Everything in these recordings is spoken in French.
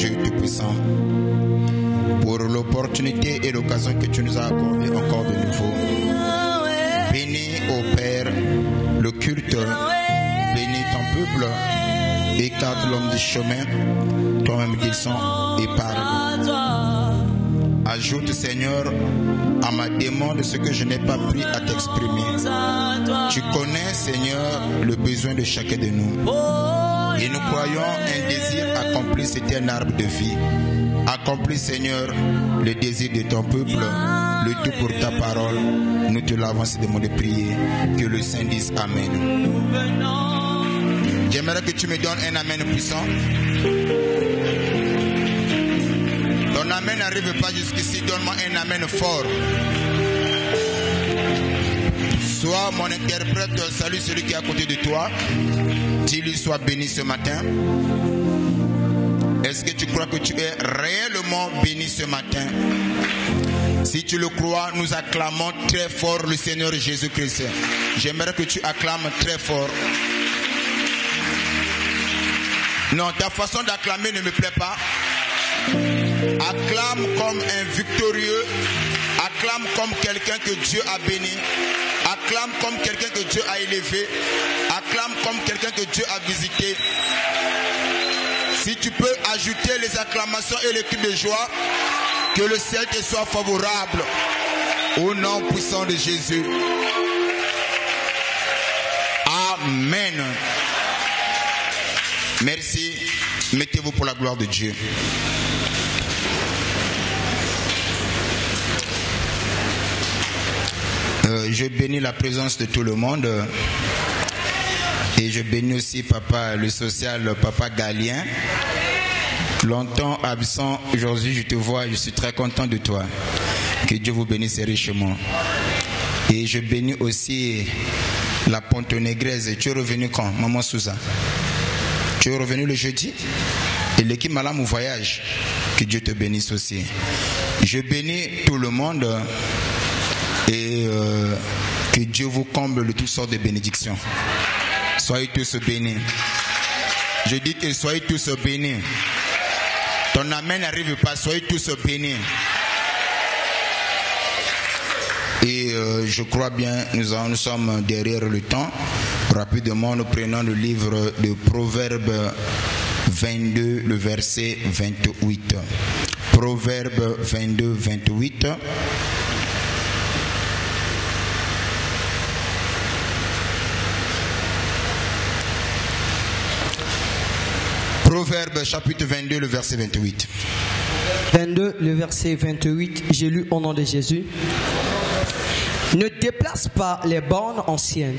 Dieu Tout-Puissant, pour l'opportunité et l'occasion que tu nous as accordé encore de nouveau. Bénis, ô Père, le culte, bénis ton peuple, écarte l'homme du chemin, toi-même descends et parle. Ajoute, Seigneur, à ma demande ce que je n'ai pas pris à t'exprimer. Tu connais, Seigneur, le besoin de chacun de nous. Et nous croyons un désir accompli, c'était un arbre de vie. Accomplis, Seigneur, le désir de ton peuple, le tout pour ta parole. Nous te l'avons demandé de prier. Que le Saint dise Amen. J'aimerais que tu me donnes un Amen puissant. Ton Amen n'arrive pas jusqu'ici, donne-moi un Amen fort. Sois mon interprète, salue celui qui est à côté de toi. Dis-lui, sois béni ce matin. Est-ce que tu crois que tu es réellement béni ce matin? Si tu le crois, nous acclamons très fort le Seigneur Jésus-Christ. J'aimerais que tu acclames très fort. Non, ta façon d'acclamer ne me plaît pas. Acclame comme un victorieux. Acclame comme quelqu'un que Dieu a béni. Acclame comme quelqu'un que Dieu a élevé. Acclame comme quelqu'un que Dieu a visité. Si tu peux ajouter les acclamations et les cris de joie, que le ciel te soit favorable. Au nom puissant de Jésus. Amen. Merci. Mettez-vous pour la gloire de Dieu. Je bénis la présence de tout le monde. Et je bénis aussi papa, le social, papa Galien. Longtemps absent, aujourd'hui je te vois, je suis très content de toi. Que Dieu vous bénisse richement. Et je bénis aussi la Pontonégreuse. Tu es revenu quand, maman Souza? Tu es revenu le jeudi? Et l'équipe Malam au voyage. Que Dieu te bénisse aussi. Je bénis tout le monde. Et que Dieu vous comble de toutes sortes de bénédictions. Soyez tous bénis. Je dis que soyez tous bénis. Ton amen n'arrive pas, soyez tous bénis. Et je crois bien, nous sommes derrière le temps. Rapidement, nous prenons le livre de Proverbes 22, le verset 28. Proverbes 22, 28. Proverbe chapitre 22, le verset 28. 22, le verset 28, j'ai lu au nom de Jésus. Ne déplace pas les bornes anciennes.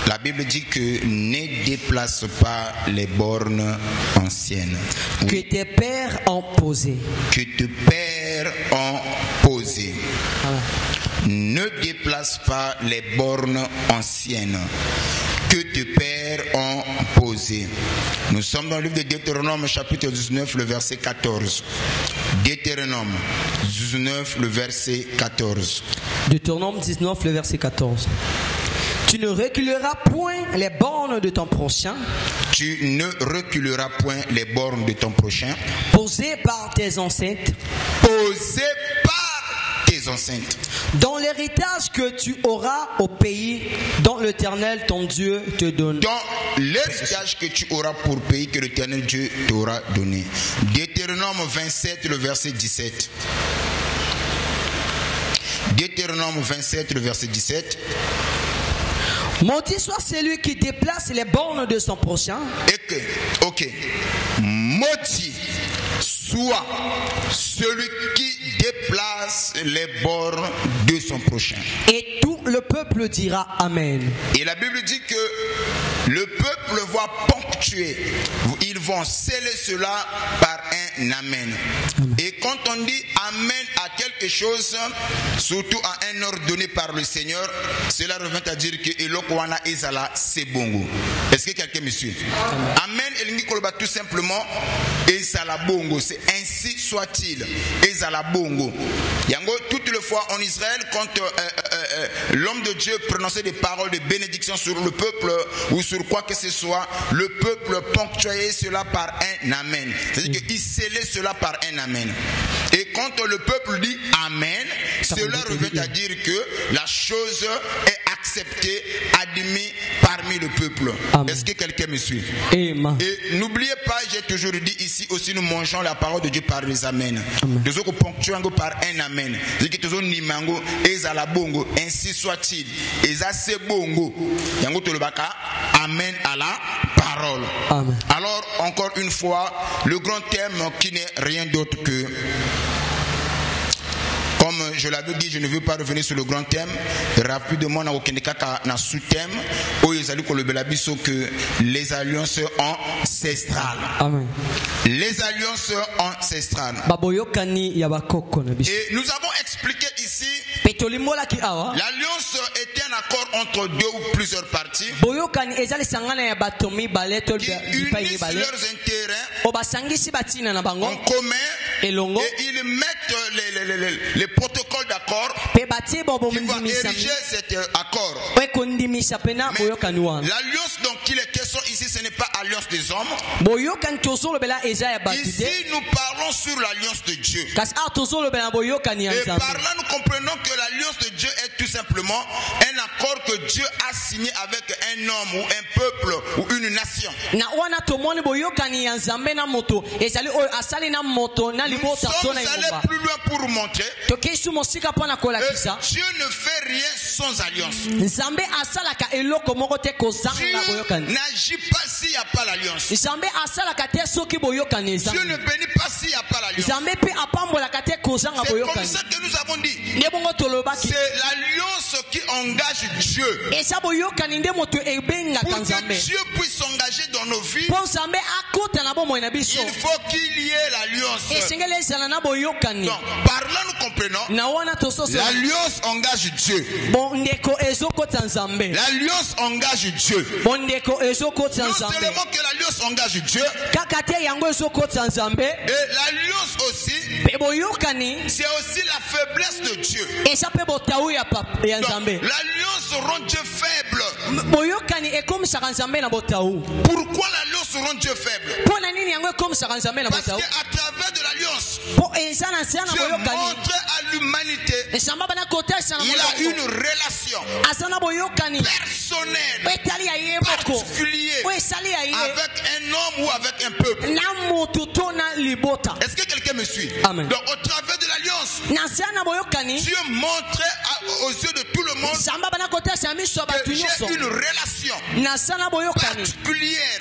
La Bible dit que ne déplace pas les bornes anciennes. Oui. Que tes pères ont posées. Que tes pères ont posées. Ne déplace pas les bornes anciennes que tes pères ont posées. Nous sommes dans le livre de Deutéronome chapitre 19, le verset 14. Deutéronome 19, le verset 14. Deutéronome 19, le verset 14. Tu ne reculeras point les bornes de ton prochain. Tu ne reculeras point les bornes de ton prochain. Posées par tes enceintes. Posées par tes enceintes. Dans l'héritage que tu auras au pays dont l'Éternel ton Dieu te donne. Dans l'héritage que tu auras pour pays que l'Éternel Dieu t'aura donné. Deutéronome 27, le verset 17. Deutéronome 27, le verset 17. Maudit soit celui qui déplace les bornes de son prochain. Et que, ok, maudit soit celui qui déplace les bornes de son prochain. Et tout le peuple dira Amen. Et la Bible dit que le peuple va ponctuer. Ils vont sceller cela par un Amen. Et quand on dit Amen à quelque chose, surtout à un ordre donné par le Seigneur, cela revient à dire que Elokwana Ezala c'est bongo. Est-ce que quelqu'un me suit? Amen Amen, tout simplement, Ezalabongo, c'est ainsi soit-il, Ezalabongo. Toutes les fois en Israël, quand l'homme de Dieu prononçait des paroles de bénédiction sur le peuple ou sur quoi que ce soit, le peuple ponctuait cela par un Amen. C'est-à-dire qu'il scellait cela par un Amen. Et quand le peuple dit Amen, cela revient à dire que la chose est acceptée, admise parmi le peuple. Est-ce que quelqu'un me suit? Amen. Et n'oubliez pas, j'ai toujours dit ici aussi, nous mangeons la parole de Dieu par les Amen. Nous autres ponctuons par un Amen. C'est-à-dire que nous nimango, ezalabongo, ainsi soit-il. Ezase bongo. Yango tolobaka, Amen à la parole. Amen. Alors, encore une fois, le grand thème qui n'est rien d'autre que, comme je l'avais dit, je ne veux pas revenir sur le grand thème. Rapidement, on a sous-thème que les alliances ancestrales. Amen. Les alliances ancestrales. Et nous avons expliqué ici, l'alliance était un accord entre deux ou plusieurs parties qui unissent leurs intérêts en commun et ils mettent les protocoles d'accord qui vont ériger cet accord. Mais l'alliance dont il est question ici, ce n'est pas alliance des hommes. Ici, nous parlons sur l'alliance de Dieu. Et par là, nous comprenons que l'alliance de Dieu est tout simplement un accord que Dieu a signé avec un homme ou un peuple ou une nation. Nous sommes allés plus loin pour montrer que Dieu ne fait rien sans alliance. Dieu n'agit pas s'il n'y a pas l'alliance. Dieu ne bénit pas s'il n'y a pas l'alliance. C'est comme ça que nous avons dit. C'est l'alliance qui engage Dieu. Pour que Dieu puisse s'engager dans nos vies, il faut qu'il y ait l'alliance. Donc, par là nous comprenons, l'alliance engage Dieu. L'alliance engage Dieu. Non seulement que l'alliance engage Dieu, et l'alliance aussi, c'est aussi la faiblesse de Dieu. Donc, l'alliance rend Dieu faible. Pourquoi l'alliance rend Dieu faible? Parce qu'à travers de l'alliance, Dieu montre à l'humanité il a une relation personnelle, particulière avec un homme ou avec un peuple. Est-ce que quelqu'un me suit? Amen. Donc au travers de l'alliance, Dieu montre aux yeux de tout le monde que j'ai une relation particulière,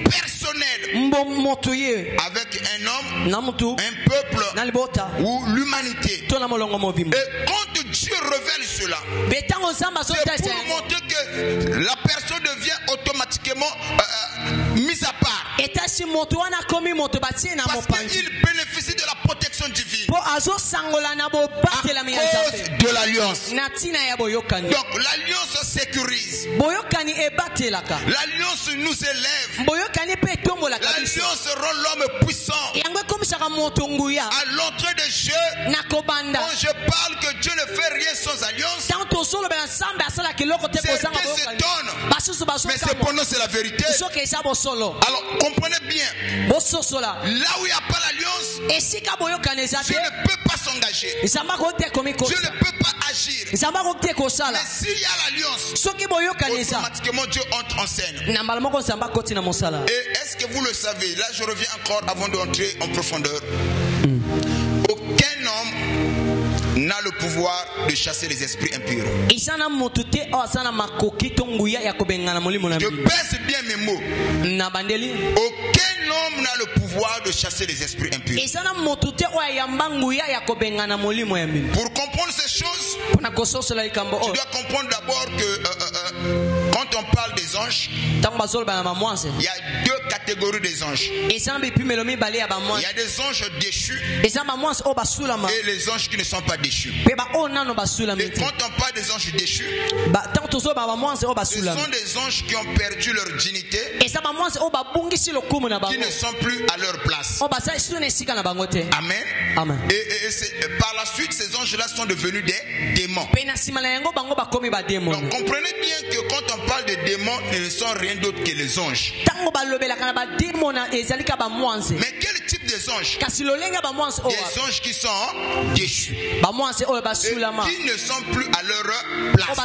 personnelle avec un homme, un peuple ou l'humanité. Et quand Dieu révèle cela, c'est pour montrer que la personne devient automatiquement mise à part. Parce qu'il bénéficie de la protection divine à cause de l'alliance. Donc l'alliance sécurise. L'alliance nous élève. L'alliance rend l'homme puissant. À l'entrée de Dieu, quand je parle que Dieu ne fait rien sans alliance, certains s'étonnent. Mais cependant c'est la vérité. Alors comprenez bien, là où il n'y a pas l'alliance, Dieu ne peut pas s'engager. Dieu ne peut pas agir. Mais s'il y a l'alliance, automatiquement Dieu entre en scène. Et est-ce que vous le savez? Là je reviens encore avant d'entrer en profondeur. Aucun homme n'a le pouvoir de chasser les esprits impurs. Je pèse bien mes mots. Aucun homme n'a le pouvoir de chasser les esprits impurs. Pour comprendre ces choses, tu dois comprendre d'abord que quand quand on parle des anges, il y a deux catégories des anges. Il y a des anges déchus et les anges qui ne sont pas déchus. Et quand on parle des anges déchus, ce sont des anges qui ont perdu leur dignité, qui ne sont plus à leur place. Amen. Amen. Et par la suite, ces anges-là sont devenus des démons. Donc comprenez bien que quand on parle de démons, ils ne sont rien d'autre que les anges. Mais quel type des anges? Des anges qui sont déchus et qui ne sont plus à leur place.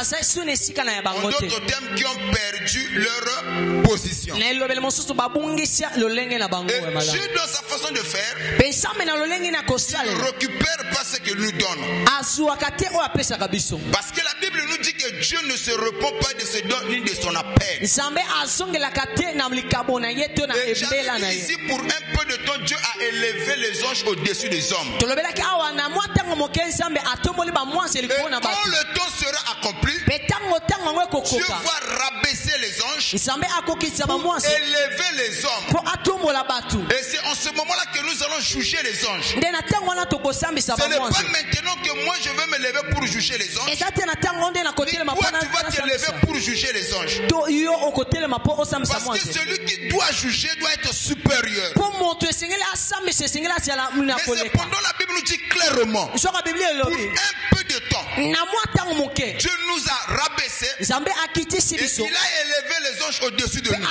En d'autres termes, qui ont perdu leur position. Et Dieu, dans sa façon de faire, il ne récupère pas ce qu'il nous donne. Parce que la Bible nous dit que Dieu ne se repent pas de ses dons ni de son appel. Et j'avais dit ici, pour un peu de temps, Dieu a élevé les anges au-dessus des hommes. Et quand le temps sera accompli, Dieu va rabaisser les anges pour élever les hommes. Et c'est en ce moment-là que nous allons juger les anges. Ce n'est pas maintenant que moi je vais me lever pour juger les anges. Toi tu vas te lever pour juger les anges. Parce que celui qui doit juger doit être supérieur. Mais cependant la Bible nous dit clairement, pour un peu de temps, Dieu nous a rabaissés et il a élevé les anges au-dessus de nous.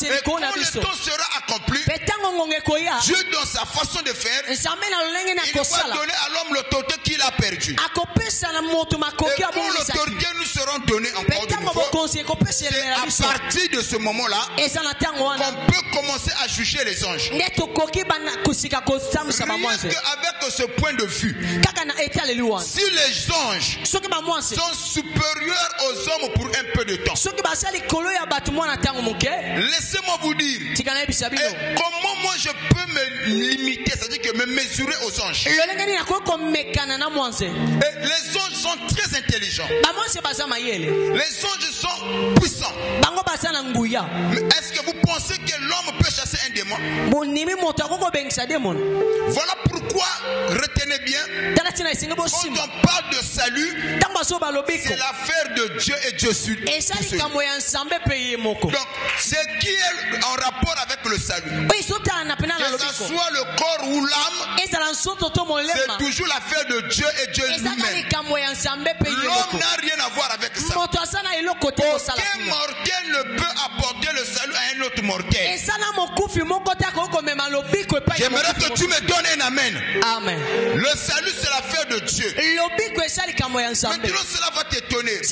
Et quand le temps sera accompli, Dieu dans sa façon de faire, il va donner à l'homme l'autorité qu'il a perdue. Et quand l'autorité nous sera donnée encore de nouveau, c'est à partir de ce moment-là qu'on peut commencer à juger les anges. Rien qu'avec ce point de vue, si les anges sont supérieurs aux hommes pour un peu de temps, laissez-moi vous dire, comment moi je peux me limiter, c'est-à-dire que me mesurer aux anges. Et les anges sont très intelligents. Les anges sont puissants. Mais est-ce que vous pensez que l'homme peut chasser un démon? Voilà pourquoi, retenez bien, quand on parle de salut, c'est l'affaire de Dieu et Dieu seul. Donc, ce qui est en rapport avec le salut, que ce soit le corps ou l'âme, c'est toujours l'affaire de Dieu et Dieu lui-même. L'homme n'a rien à voir avec ça. Aucun mortel ne peut apporter le salut à un autre mortel. J'aimerais que tu me donnes un amen. Amen. Le salut, c'est l'affaire de Dieu. Maintenant, cela va t'étonner. Mais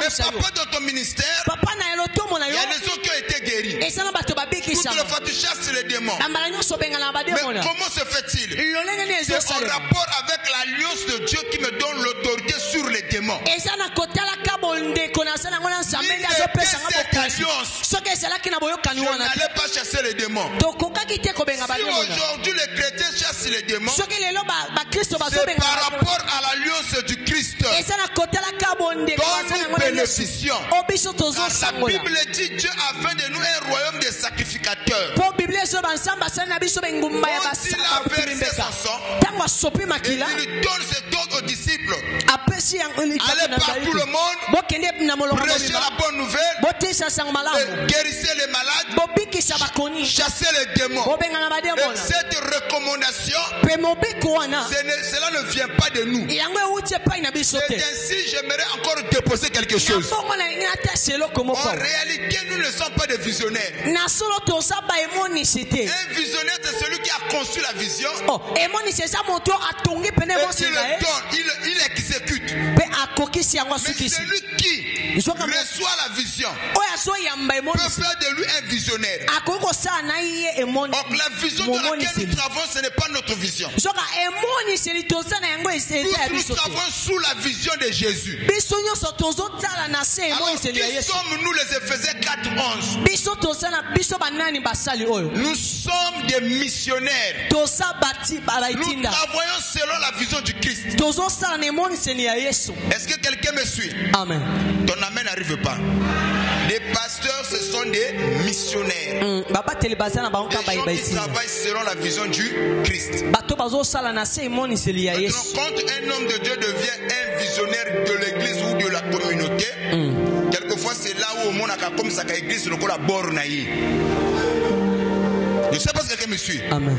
papa, dans ton ministère, il y a des gens qui ont été guéris. Toutes les fois, tu chasses les démons. Mais comment se fait-il? C'est en rapport avec l'alliance de Dieu qui me donne l'autorité sur les démons. Cette alliance, je n'allais pas chasser les démons. Si aujourd'hui les chrétiens chassent les démons, c'est par rapport à l'alliance du Christ dont nous bénéficions. La Bible dit Dieu a fait de nous un royaume de sacrificateurs. Quand il a versé son sang, et il donne cet ordre aux disciples. Allez partout le monde, prêchez la bonne nouvelle, guérissez les malades, chassez les démons. Et cette recommandation, cela ne vient pas de nous. Et ainsi, j'aimerais encore déposer quelque chose. En réalité, nous ne sommes pas des visionnaires. Un visionnaire, c'est celui qui a conçu la vision. Et il exécute. Mais celui qui reçoit la vision peut faire de lui un visionnaire. Donc la vision dans laquelle nous travaillons, ce n'est pas notre vision. Nous travaillons sous la vision de Jésus. Alors, qui sommes-nous les Éphésiens 4:11? Nous sommes des missionnaires. Nous travaillons selon la vision du Christ. Est-ce que quelqu'un me suit? Amen. Ton amen n'arrive pas. des missionnaires. Des gens qui travaillent selon la vision du Christ. Maintenant, quand un homme de Dieu devient un visionnaire de l'église ou de la communauté, quelquefois c'est là où on a comme ça l'église le la borne. Je ne sais pas si quelqu'un me suit. Amen.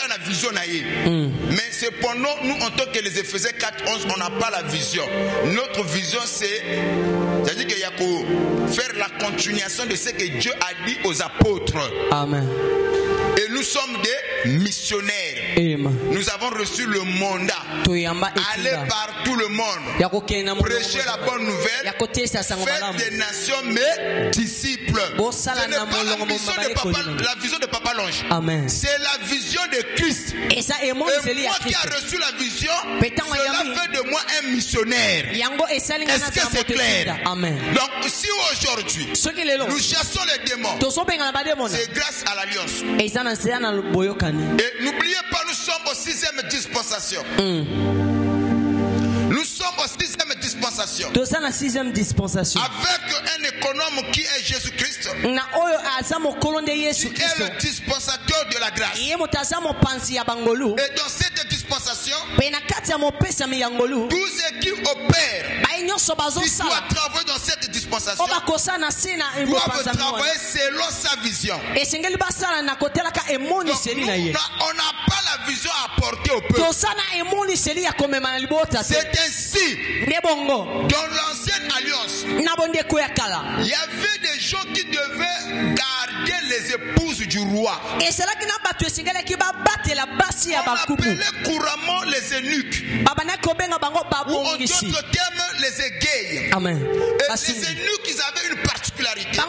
La vision mais cependant nous en tant que les Éphésiens 4:11 on n'a pas la vision. Notre vision c'est-à-dire qu'il y a qu'à faire la continuation de ce que Dieu a dit aux apôtres. Amen. Et nous sommes des missionnaires. Amen. Nous avons reçu le mandat aller par tout le monde, prêcher la bonne nouvelle, faire des nations mes disciples. Ce n'est pas la vision de Papa Longe. C'est la vision de Christ. Et moi qui a reçu la vision, cela fait de moi un missionnaire. Est-ce que c'est clair? Amen. Donc si aujourd'hui nous chassons les démons, c'est grâce à l'alliance. Et n'oubliez pas, nous sommes au 6e dispensation. Nous sommes au 6e dispensation. Avec un économe qui est Jésus-Christ, qui est le dispensateur de la grâce. Et dans cette dispensation, tous ceux qui opèrent, qui doivent travailler dans cette dispensation, doivent travailler selon sa vision. Donc, on n'a pas la vision à apporter au peuple. C'est ainsi dans l'ancienne alliance, il y avait des gens qui devaient garder les épouses du roi. On appelait couramment les eunuques, ou en d'autres termes les égayes. Amen. Et les eunuques, ils avaient une particularité.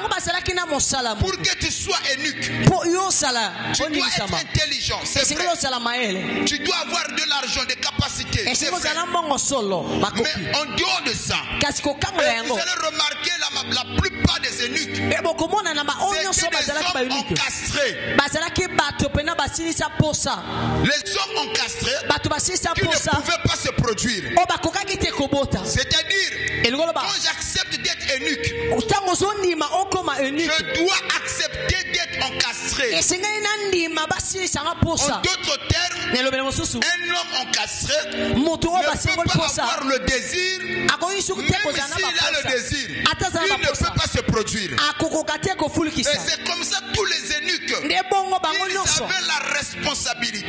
Pour que tu sois eunuque, tu dois être intelligent, c'est vrai. Tu dois avoir de l'argent, des capacités, c'est vrai. Mais en dehors de ça, vous allez remarquer la plupart des eunuques, c'est des hommes encastrés. Les hommes encastrés qui ne pouvaient pas se produire. C'est-à-dire, quand j'accepte d'être eunuque, je dois accepter d'être encastré. En d'autres termes, un homme encastré ne peut pas avoir le désir, même s'il a le désir, il ne peut pas se produire. Et c'est comme ça tous les eunuques, ils avaient la responsabilité de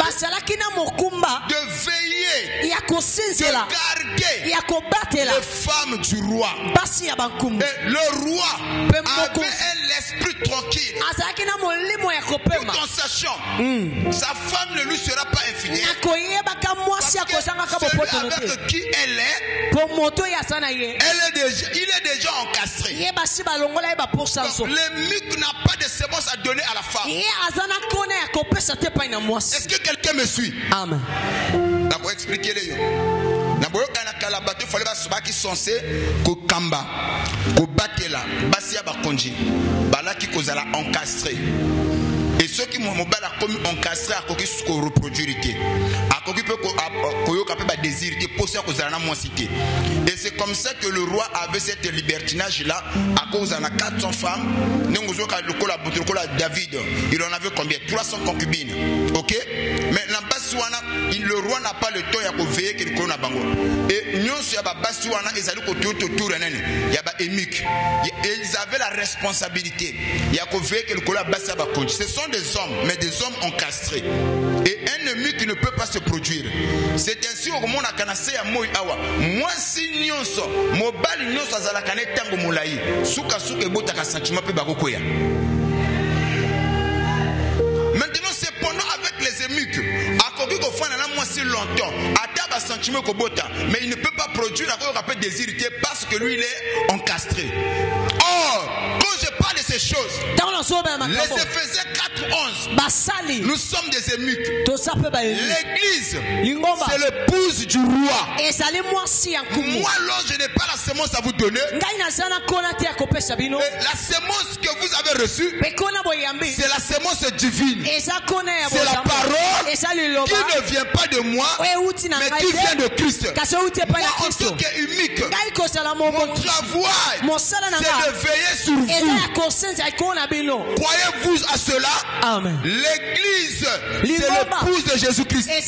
veiller, de garder les femmes du roi. Et le roi avait l'esprit tranquille, tout en sachant sa femme ne lui sera pas infidèle, parce que celui avec qui elle est, il est déjà encastré. Donc l'émile n'a pas de sémence à donner à la femme. Est-ce que quelqu'un me suit? Amen. D'abord expliquez les d'abord quand la bateau fallait pas qui censé ko kamba ko batela basia ba konji bala qui kozala encastré. Et ceux qui m'ont commis encastré à quoi se reproduire, à quoi peut désir, et c'est comme ça que le roi avait cette libertinage là à cause de 400 femmes. David, il en avait combien? 300 concubines. Ok? Mais le roi n'a pas le temps de veiller que le bango. Et nous, il y a ils avaient la responsabilité. Il y a veiller que le ce sont des hommes, mais des hommes encastrés. Et un ennemi qui ne peut pas se produire. C'est ainsi au monde à Kanase à Moi Awa. Moi, si nyonso, mobile nyonso azala kane tango mulai. Suka bota ka sentiment pe bakokoya. Maintenant, c'est pendant avec les émuques. À côté qu'on fait moi si longtemps. Ataba sentiment ko bota, mais il ne peut pas produire à cause qu'on peut désirité parce que lui il est encastré. Or, quand je parle de ces choses, Les Éphésiens 4:11. Nous sommes des eunuques. L'église, c'est l'épouse du roi. Moi, alors, je n'ai pas la sémence à vous donner. La sémence que vous avez reçue, c'est la sémence divine. C'est la parole qui ne vient pas de moi, mais qui vient de Christ. Moi, en tant qu'unique, mon travail, c'est de veiller sur vous. Croyez-vous à cela? Amen. L'église, c'est l'épouse de Jésus-Christ. Et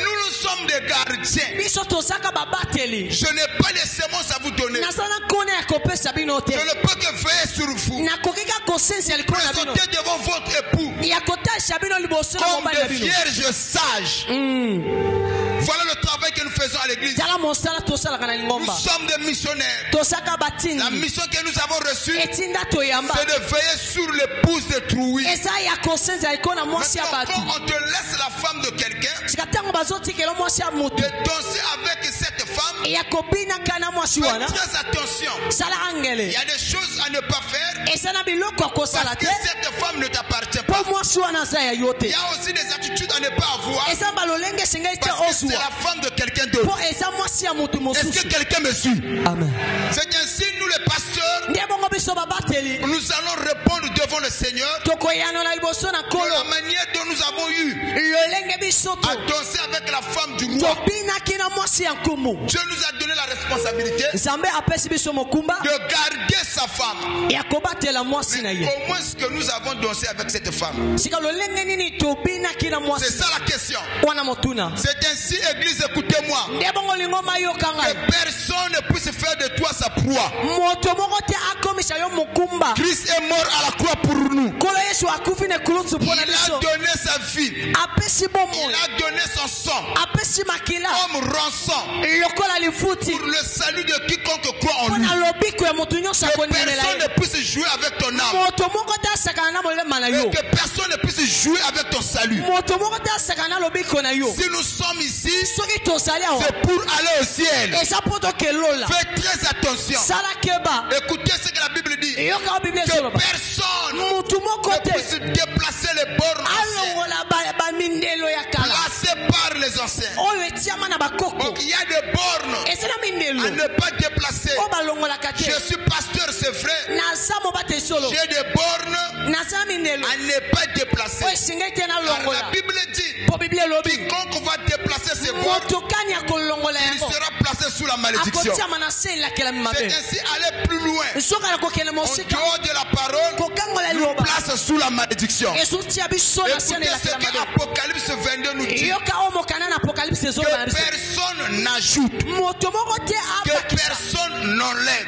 nous sommes des gardiens. Je n'ai pas de sémence à vous donner. Je ne peux que veiller sur vous. Présentez devant votre époux comme des vierges sages. Voilà le travail que nous faisons à l'église. Nous sommes des missionnaires. La mission que nous avons reçue, c'est de veiller sur l'épouse d'autrui. Maintenant, quand on te laisse la femme de quelqu'un, de danser avec cette femme, fais très attention. Il y a des choses à ne pas faire parce que cette femme ne t'appartient pas. Il y a aussi des attitudes à ne pas avoir parce que c'est la femme de quelqu'un d'autre. Est-ce que quelqu'un me suit? Amen. C'est ainsi, nous les pasteurs, nous allons répondre devant le Seigneur de la manière dont nous avons eu à danser avec la femme du roi. Dieu nous a donné la responsabilité de garder sa femme. Mais comment est-ce que nous avons dansé avec cette femme? C'est ça la question. C'est ainsi, Église, écoutez-moi, que personne ne puisse faire de toi sa proie. Christ est mort à la croix pour nous. Il a donné sa vie. Il a donné son sang comme rançon pour le salut de quiconque croit en lui. Que personne ne puisse jouer avec ton âme. Et que personne ne puisse jouer avec ton salut. Si nous sommes ici, c'est pour aller au ciel. Faites très attention. Écoutez ce que la Bible dit. Que personne ne puisse déplacer les bornes placées par les anciens. Donc il y a des bornes à ne pas déplacer. Je suis pasteur, c'est vrai. J'ai des bornes à ne pas déplacer. Car la Bible dit, quiconque va déplacer ses bornes, il sera placé sous la malédiction. C'est ainsi, aller plus loin. En dehors de la parole, nous place sous la malédiction. Écoutez ce que Apocalypse 22 nous dit. Que personne n'ajoute, que personne n'enlève.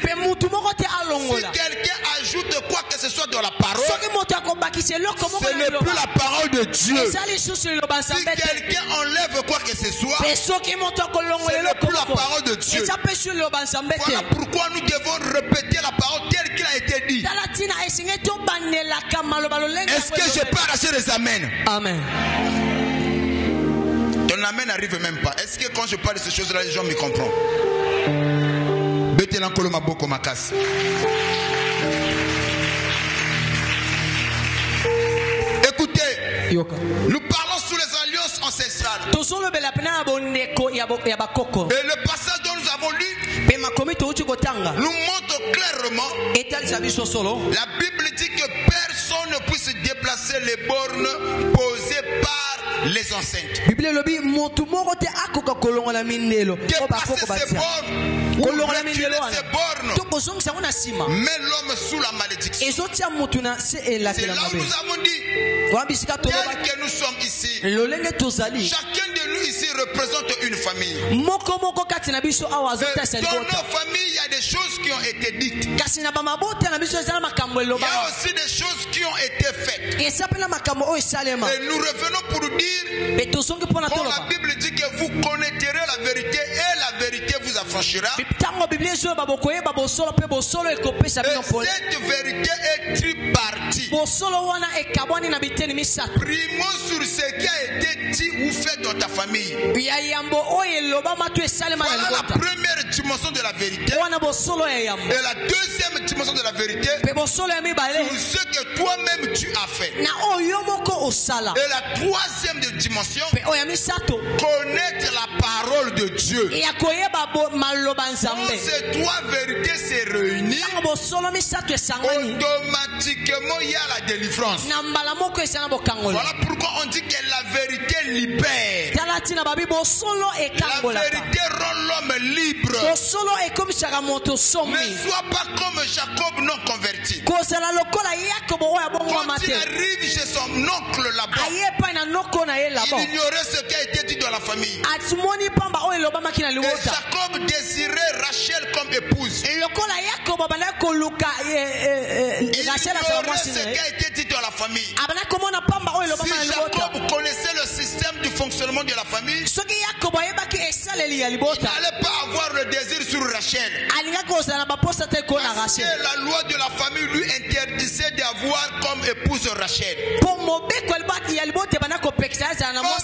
Si quelqu'un ajoute quoi que ce soit dans la parole, ce n'est plus la parole de Dieu. Si quelqu'un enlève quoi que ce soit, ce n'est plus la parole de Dieu. Voilà pourquoi nous devons répéter la parole telle qu'il a été dit. Est-ce que je peux arracher les amens? Amen. Ton amen n'arrive même pas. Est-ce que quand je parle de ces choses-là, les gens me comprennent? Écoutez, nous parlons sous les alliances ancestrales. Et le passage dont nous avons lu nous montre clairement, la Bible dit que personne ne puisse déplacer les bornes posées par les enceintes. Dépasser ces bornes ou reculer ces bornes met l'homme sous la malédiction. C'est là où nous avons dit, tel que nous sommes ici, chacun de nous ici représente une famille. Dans nos familles, il y a des choses qui ont été dites. Il y a aussi des choses qui ont été faites. Et nous revenons pour dire, quand la Bible dit que vous connaîtrez la vérité et la vérité vous affranchira. Et cette vérité est tripartie. Primons sur ce qui a été dit ou fait dans ta famille. famille. Voilà la première dimension de la vérité. Et la deuxième dimension de la vérité, pour ce que toi-même tu as fait. Et la troisième dimension, connaître la parole de Dieu. Quand ces trois vérités se réunissent, automatiquement il y a la délivrance. Voilà pourquoi on dit que la vérité libère. La vérité rend l'homme libre. Ne sois pas comme Jacob non converti. Quand il arrive chez son oncle là-bas, il ignorait ce qui a été dit dans la famille. Et Jacob désirait Rachel comme épouse. Il ignorait ce qui a été dit dans la famille. Si Jacob connaissait le système du fonctionnement de la famille, il n'allait pas avoir le désir sur Rachel. Parce que la loi de la famille lui interdisait d'avoir comme épouse Rachel. Comme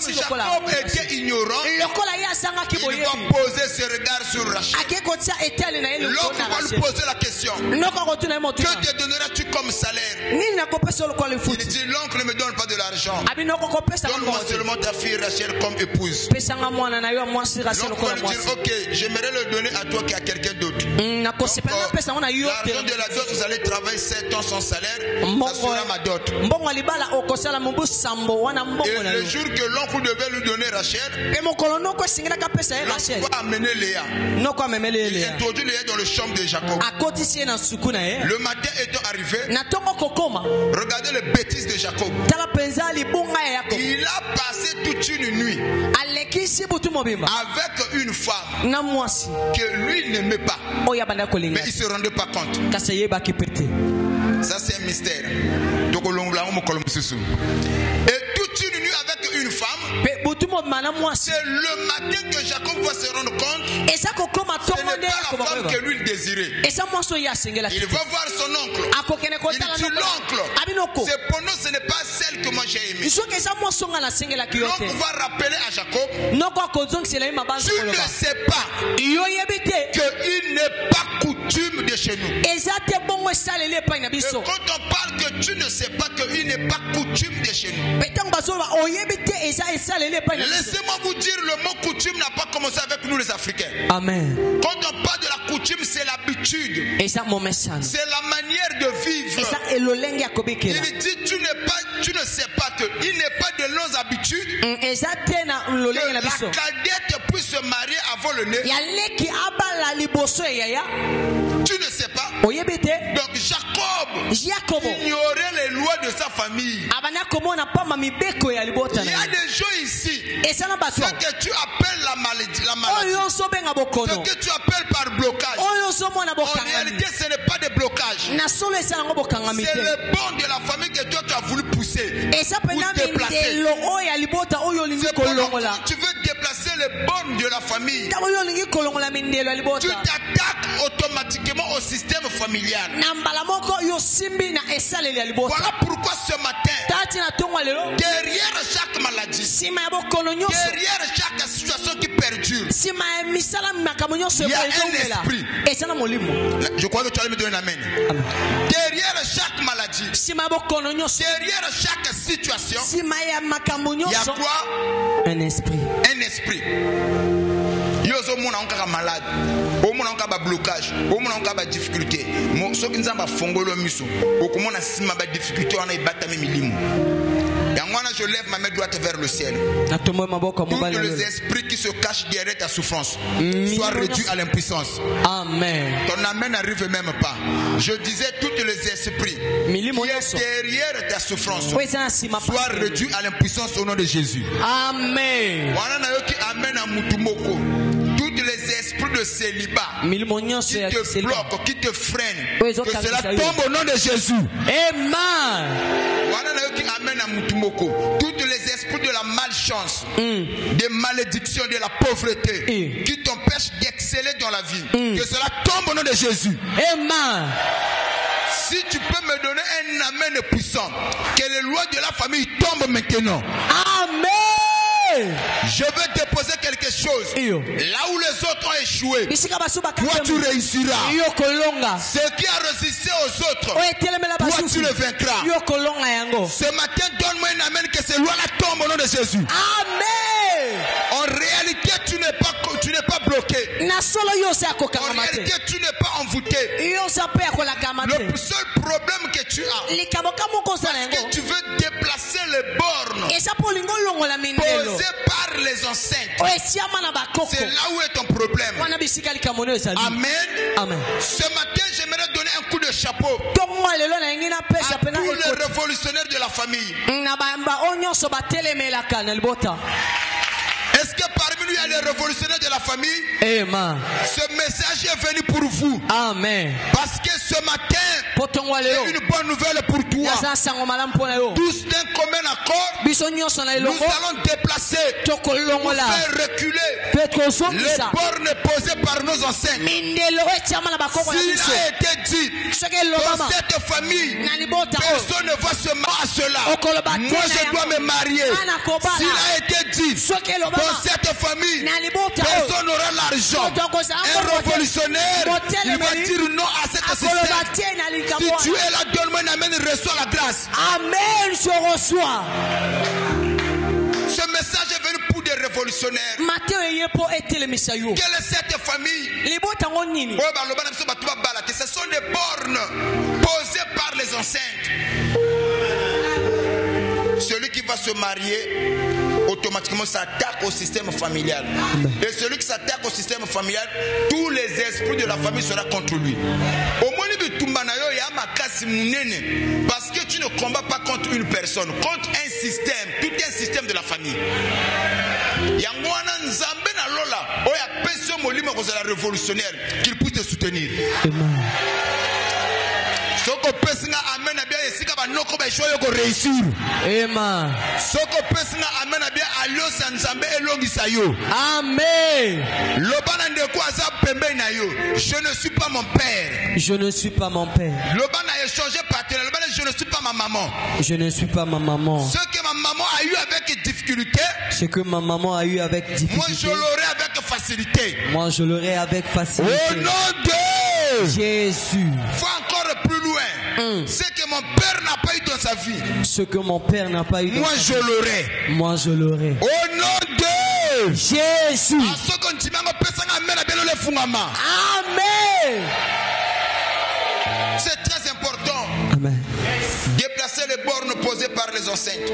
Jacob était ignorant, il va poser ses regards sur Rachel. L'homme va lui poser la question: que te donneras-tu comme salaire? Il dit: l'oncle ne me donne pas de l'argent. Donne-moi seulement ta fille Rachel comme épouse. L'oncle va lui dire: ok, j'aimerais le donner à toi qu'à quelqu'un d'autre. L'argent de la dot, vous allez travailler 7 ans sans salaire, ça sera ma dot. Et le jour que l'oncle devait lui donner Rachel, l'oncle va amener Léa. Il introduit Léa dans le champ de Jacob. Le matin étant arrivé, regardez les bêtises de Jacob. Il a passé toute une nuit avec une femme que lui n'aimait pas, mais il ne se rendait pas compte. Ça, c'est un mystère. Et toute une nuit avec une femme, c'est le matin que Jacob va se rendre compte que ce n'est pas la femme que lui désirait. Il va voir son oncle. Il dit: l'oncle, cependant ce n'est pas celle que moi j'ai aimée. L'oncle va rappeler à Jacob: tu ne sais pas qu'il n'est pas coutume de chez nous. Et quand on parle que tu ne sais pas qu'il n'est pas coutume de chez nous, laissez-moi vous dire, le mot coutume n'a pas commencé avec nous les Africains. Amen. Quand on parle de la coutume, c'est l'habitude. C'est la manière de vivre. Il dit: tu ne sais pas qu'il n'est pas de nos habitudes que la cadette puisse se marier avant le nez. Tu ne sais pas. Donc Jacob ignorait les lois de sa famille. Il y a des gens ici, ce que tu appelles la maladie, ce que tu appelles par blocage, en réalité ce n'est pas des blocages. C'est le bon de la famille que toi tu as voulu pousser pour déplacer. Tu veux déplacer le bon de la famille, tu t'attaques automatiquement au système familial. Voilà pourquoi ce matin, derrière chaque maladie, derrière chaque situation qui perdure, il y a un esprit. Je crois que tu allais me donner un amen. Derrière chaque maladie, derrière chaque situation, il y a quoi? Un esprit. Un esprit. Yozo mona onka malade, o mona onka ba blocage, o mona onka ba difficulté. Mo soki nzamba fongolo miso, okomona sima ba difficulté wana ibata milimu. Je lève ma main droite vers le ciel. Tous les esprits qui se cachent derrière ta souffrance soient réduits à l'impuissance. Amen. Ton amen n'arrive même pas. Je disais, tous les esprits qui sont derrière ta souffrance soient réduits à l'impuissance au nom de Jésus. Amen. Tous les esprits de célibat qui te bloquent, qui te freinent, que cela tombe au nom de Jésus. Amen. Tous les esprits de la malchance, des malédictions, de la pauvreté, qui t'empêchent d'exceller dans la vie, que cela tombe au nom de Jésus. Amen. Si tu peux me donner un amen puissant, que les lois de la famille tombent maintenant. Amen. Je veux déposer quelque chose. Là où les autres ont échoué, toi tu réussiras. Ce qui a résisté aux autres, toi tu le vaincras. Ce matin, donne-moi une amen que c'est loin la tombe au nom de Jésus. Amen. En réalité, tu n'es pas bloqué. En réalité, tu n'es pas envoûté. Le seul problème que tu as, c'est que tu veux déplacer les bornes posées par les enceintes. C'est là où est ton problème. Amen. Amen. Ce matin, j'aimerais donner un coup de chapeau à tous les révolutionnaires de la famille. Est-ce que parmi nous il y a les révolutionnaires de la famille? Amen. Ce message est venu pour vous. Amen. Parce que ce matin, c'est une bonne nouvelle pour toi. Tous d'un commun accord, nous allons déplacer, faire reculer les bornes posées par nos ancêtres. S'il a été dit dans cette famille, personne ne va se marier à cela. Moi je dois me marier. S'il a été dit dans cette famille, personne n'aura l'argent. Un révolutionnaire, il va dire non à cette système. Si tu es là, donne-moi une amen, reçois la grâce. Amen, je reçois. Ce message est venu pour des révolutionnaires. Quelle est cette famille? Ce sont des bornes posées par les enceintes. Celui qui va se marier automatiquement s'attaque au système familial. Et celui qui s'attaque au système familial, tous les esprits de la famille seront contre lui. Parce que tu ne combats pas contre une personne, contre un système, tout un système de la famille. Révolutionnaire, qu'il puisse te soutenir. Soko pesina amen abia esika ba noko ba shoyo ko réussir. Amen. Soko pesina amen abia alliance nzambe elongisa yo. Amen. Lobana ndeko aza pembe na yo. Je ne suis pas mon père. Je ne suis pas mon père. Lobana a échangé partenaire. Lobana je ne suis pas ma maman. Je ne suis pas ma maman. Ce que ma maman a eu avec difficulté. Ce que ma maman a eu avec difficulté. Moi je l'aurai avec facilité. Moi je l'aurai avec facilité. Au nom de Jésus. Faut encore plus loin. Ce que mon père n'a pas eu dans sa vie. Ce que mon père n'a pas eu dans sa vie. Je l'aurai. Moi je l'aurai. Au nom de Jésus. Amen. C'est très important. Amen. Déplacer les bornes posées par les enceintes.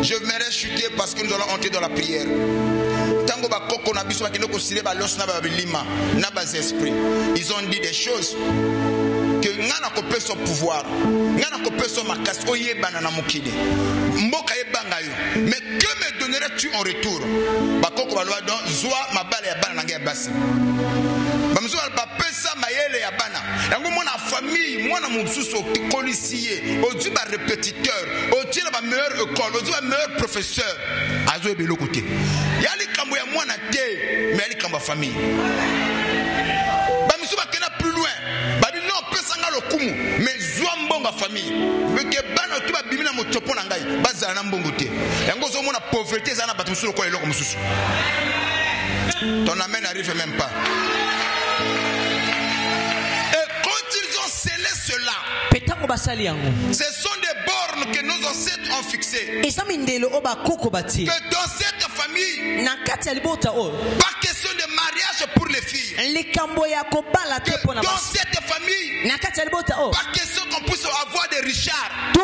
Je m'aimerais chuter parce que nous allons entrer dans la prière. Ils ont dit des choses que ngana kopé son pouvoir, ngana kopé son makas oyebana na mokili. Mboka yebanga yo. Mais que me donnerais-tu en retour? Bakoko balwa don zwa mabale ya bana nanga basi. Bamzo ba pesa mayele ya bana. Yango mona famille, mona mususu kolisier, odu ba répétiteur, odu ba meilleure école, odu ba meilleur professeur. Azo ebelo côté. Yali kambo ya mwana te, mais yali kambo famille. Bamzo ba kena plus loin. Mais zoambonga famille mais que bana tu ba bimina motopo na ngai bazana mbongo te yango zo mona pauvreté zana batu solo ko eloko mususu ton amen n'arrive même pas. Et quand ils ont scellé cela, ce sont des bornes que nos ancêtres ont fixées. Que dans cette famille, pas question de mariage pour les filles. Que dans cette famille, pas question qu'on puisse avoir des richards. Les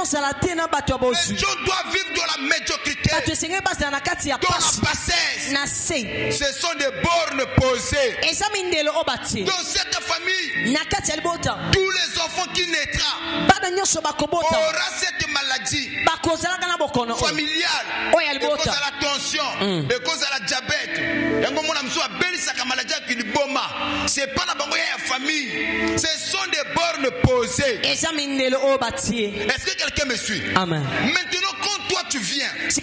gens doivent vivre dans la médiocrité, dans la bassesse. Ce sont des bornes posées. Dans cette famille, tous les enfants qui naîtront aura cette maladie familiale, de cause à la tension, de cause à la diabète. C'est pas la bangoya ya famille, ce sont des bornes posées. Est-ce que quelqu'un me suit? Amen. Maintenant quand toi tu viens, tu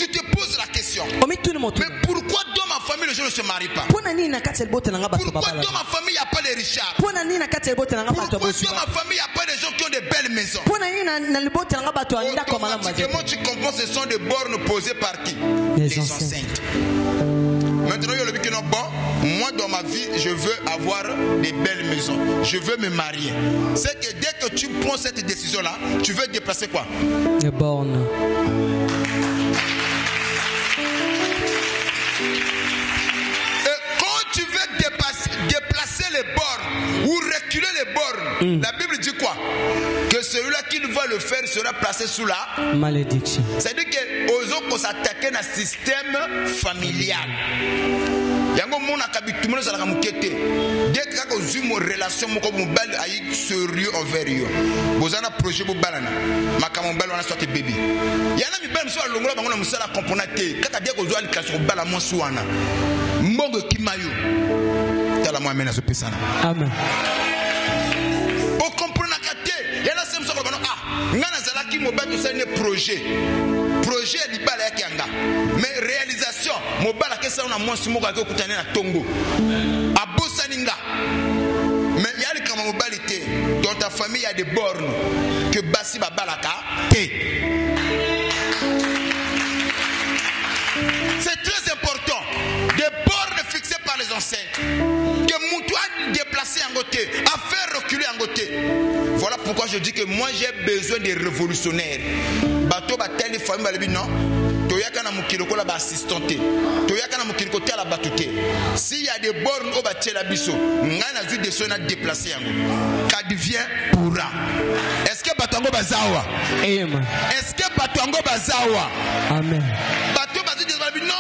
te poses la question, mais pourquoi dans ma famille les gens ne se marient pas? Pourquoi dans ma famille il n'y a pas de les richards? Pourquoi dans ma famille il n'y a pas des gens qui ont de belles maisons? Automatiquement tu comprends, ce sont des bornes posées par qui? Les enceintes. Maintenant, il y a le but que non, bon, moi dans ma vie, je veux avoir des belles maisons. Je veux me marier. C'est que dès que tu prends cette décision-là, tu veux déplacer quoi? Les bornes. Et quand tu veux déplacer les bornes ou reculer les bornes, la Bible dit quoi? Que celui-là qui va le faire sera placé sous la malédiction. C'est-à-dire que aux autres s'attaquer dans le système familial. Yango mona kabitumo na zalaka mukete. Dès que kako zumo relation moko mobile ayi sérieux envers yo. Bozana projet bo balana. Makamo mbalo wana soit bébé. Yana mi bel mso alongola bango na musala componate. Kaka dès ko zo alikaso bala monsu wana. Mbongo kimayo. Tala mo amena so pesana. Amen. O comprendre kate. Yana sem so ko bano ngana zalaki mobile to sene projet. Projet libala yake anga. Mais réalisation mobile ke sa na monsu moko ke kutana na tongo. Abosa ninga. Mais il y a le comme mobilité. Dans ta famille il y a des bornes que basi babalaka té. C'est très important. Des bornes fixées par les ancêtres. Que Moutoua déplacer en côté, à faire reculer en côté. Voilà pourquoi je dis que moi j'ai besoin des révolutionnaires. Bateau batel les familles balebi non. Toyaka na mukiloko la ba assistante. Toyaka na mukiloko te la batute. S'il y a des bornes au bâti la biso, ngana zu de sona déplacer yango. Kadivien pourra. Est-ce que batango bazawa? Amen. Est-ce que batango bazawa? Amen. Bateau bazu de balebi non.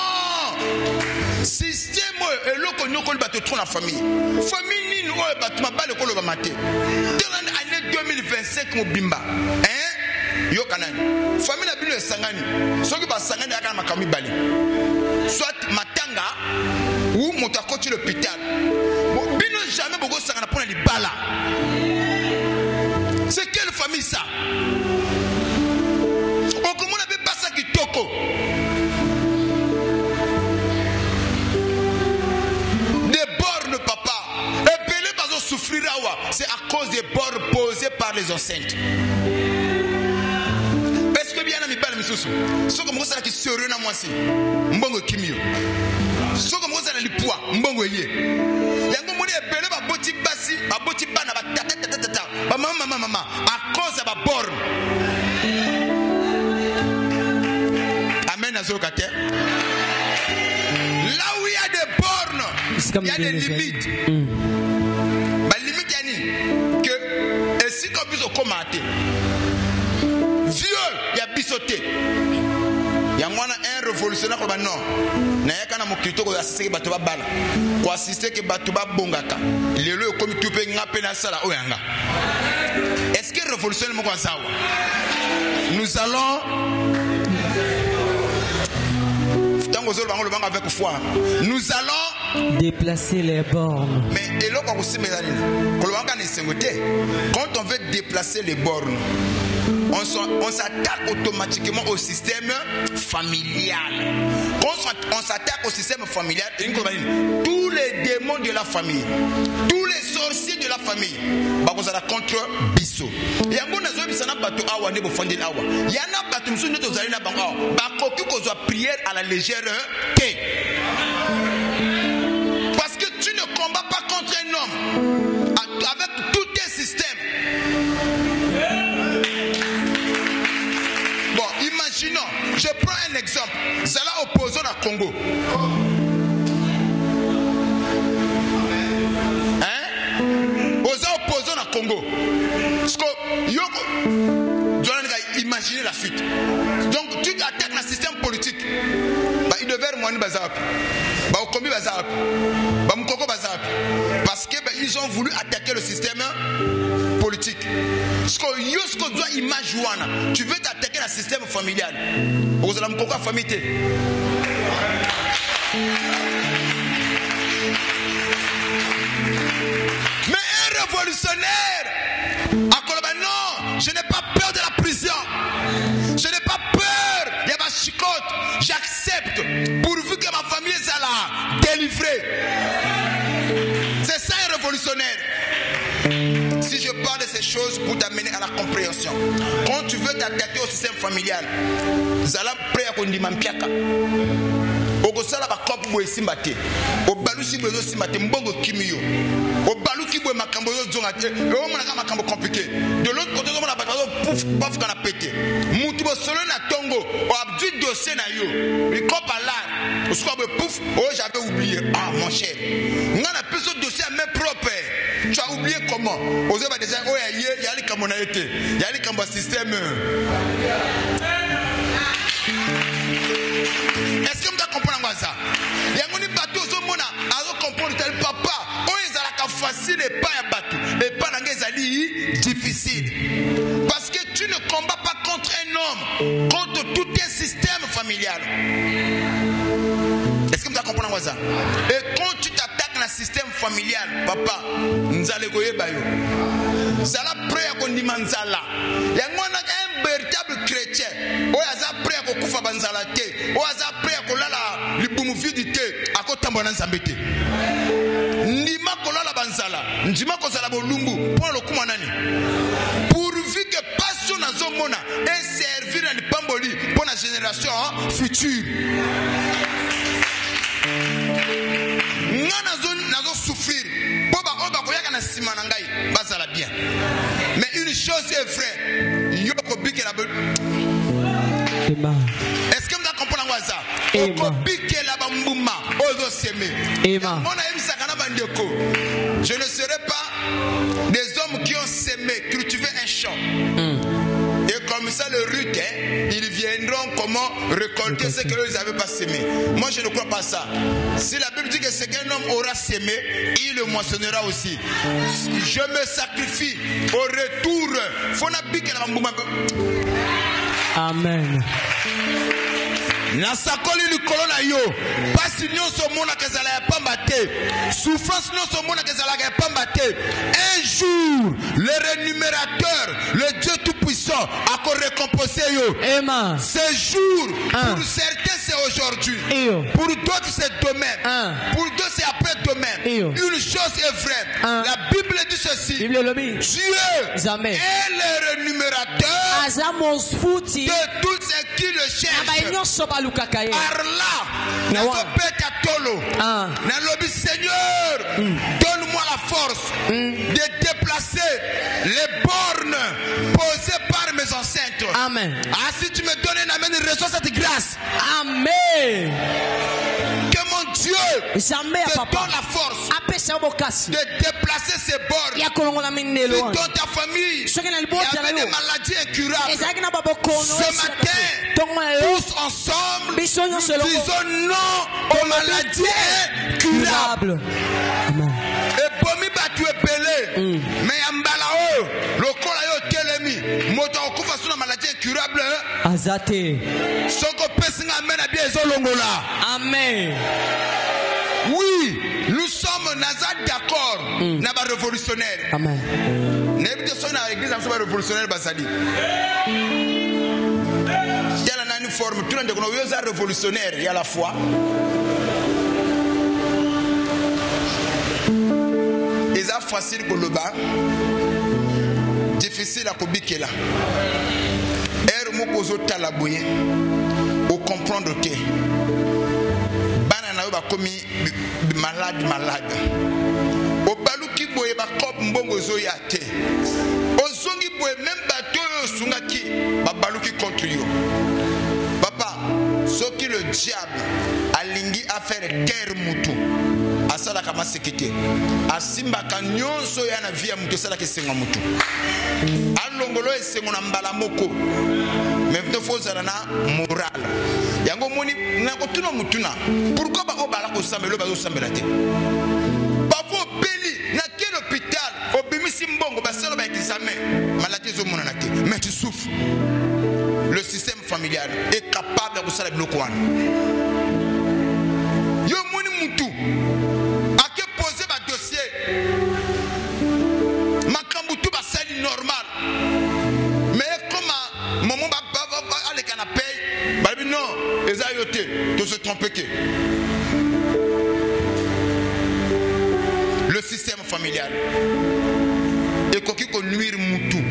Système et loko nyoko le bateau trop la famille. Famille ni ouais bateau ma balle ko le ba maté. Dans l'année 2025 mo bimba. Hein? Yo kanani famille na bino esangani soki ba sangani aka makami bali soit matanga ou motakoti l'hôpital bino jamais boko sangana pour les bala. C'est quelle famille ça? On comment on avait pas ça qui toko des bornes papa et belé bazo souffrir awa c'est à cause des bornes posées par les enceintes. Soko mo sala ki sérieux na mwasi mbongo kimio soko mo sala lipwa mbongo ye yango moni ebele ba boti basi ba boti bana ba tata ba mama à cause ba borne. Amen azokate. Là où il y a des bornes il y a des limites. Ba limite yani que et si qu'on puisse commenter viol ya bisoté ya mwana un révolutionnaire ba non na yaka na mokito ko assister ke bato ba bala ko assister ke bato ba bongaka lelo ko mi tupe ngape na sala oyanga. Est-ce que révolutionnaire moko azawa? Nous allons avec foi. Nous allons déplacer les bornes. Mais quand on veut déplacer les bornes, on s'attaque automatiquement au système familial. Quand on s'attaque au système familial, tous les démons de la famille, tous les sorciers de la famille, contre Bisso. Il y a prière à la légère. Parce que tu ne combats pas contre un homme avec tous tes systèmes. Bon, imaginons, je prends un exemple. Zala opposant à Congo. Hein? Osa opposant à Congo. Imaginez la suite. Donc tu attaques le système politique. Il devait remonter Bazap. Parce qu'ils ont voulu attaquer le système politique. Tu veux t'attaquer le système familial. Mais un révolutionnaire, non, je n'ai pas peur de la prison. Je n'ai pas peur de ma chicote. J'accepte pourvu que ma famille soit là, délivrée. C'est ça un révolutionnaire. choses pour t'amener à la compréhension. Quand tu veux t'attaquer au système familial, zala prêt à kondima mpiaka. Okosala ba kopu bo esimbate. Obalusi bo zo simbate mbongo kimiyo. Obaluki bo makambo zo zonga te. O mona ka makambo compliqué. De l'autre côté on a ba pouf pouf kana pété. Mutu bo solo na tongo, o abdu dossier na yo. Il copa là. Osko bo pouf, oh j'avais oublié. Ah mon cher. Ngana peso dossier à main propre. Tu as oublié comment? Osé ba déjà oh ya li kamona été. Ya li kamba système. Est-ce que vous comprenez ça? Il y a un bateau au monde à comprendre tel papa. Oh, ils ont la facile et pas un bateau. Et pas dans les difficile. Parce que tu ne combats pas contre un homme, contre tout un système familial. Est-ce que vous comprenez ça? Et quand tu t'attaques dans le système familial, papa, nous allons goyer bayo. Zala prêt à qu'on manzala. Il y a un véritable chrétien. Oh, il y a prêt à qu'on koufa banzala te. Oh, il y a prêt à qu'on la libumufi du te. À quoi tambonan zambete. Nima kola la banzala. Njima kozala bolumbu. Pour le kumanani. Pourvu que passion na zomona et servir dans le pamboli pour la génération future. Nazo souffrir. Mais une chose est vraie. Est-ce que vous comprenez ça? Je ne serai pas des hommes qui ont sémé, cultivé un champ. Et comme ça, le ruth, ils viendront comment récolter ce qu'ils n'avaient pas sémé. Moi, je ne crois pas ça. Si la Bible dit que ce qu'un homme aura sémé, il le moissonnera aussi. Je me sacrifie au retour. Amen. Nasakoli likolo na yo pasi nyonso mona kezala ya pamba te souffrance nyonso mona kezala ya pamba te un jour le rémunérateur le Dieu tout puissant a récompensé yo. Amen. Ce jour pour certains c'est aujourd'hui, pour d'autres c'est demain, pour d'autres c'est après-demain. Une chose est vraie, la Bible dit ceci, Dieu est le rémunérateur de tous ceux qui le cherchent. Par là, Seigneur, donne-moi la force de déplacer les bornes posées par mes ancêtres. Amen. Ah, si tu me donnes un amen, reçois cette grâce. Amen. Que mon Dieu te donne la force de déplacer ces bornes. Si dans ta famille il y avait des maladies incurables, ce matin, tous ensemble, nous disons non aux maladies incurables. Et pour moi, tu es pelé. Mais Ambalao, le Kolayo Telemi, Moto Okufa sur la maladie incurable. Azate. Soko Pessinga Amen à bien Zolongola. Amen. Oui, nous sommes Nazad d'accord. Naba révolutionnaire. Amen. N'habitez pas dans l'église, nous sommes révolutionnaires. Basadi. Forme, tout le monde est révolutionnaire, il y a la foi. Et ça facile pour le bas, difficile à kobiker là. Er mokozo talabouye, au comprendre que banana ba komi malade. Au baluki boye ba kop mbongo zo yate. Au zongi boye même bateau sungaki ba baluki contre yo. Ce qui le diable a lingi à faire terre mutu asala kama sekete asimba kanyonso ya na via mutu sala kesenga mutu alongolo esengo na mbala moko mais il faut ça na moral yango moni na kotuna mutuna pourquoi ba obala ko sambelo ba zo sambela te ba fo beli na quel hôpital obimisi mbongo ba sala ba examen maladie zo mona na te mais tu souffres. Le système familial est capable de faire le bloc. Yo moni mutu a que poser ma dossier ma kambutu ba sali normal mais comme maman ba aller canapé ba non les ayote de se tromper que le système familial et koki nuire Moutou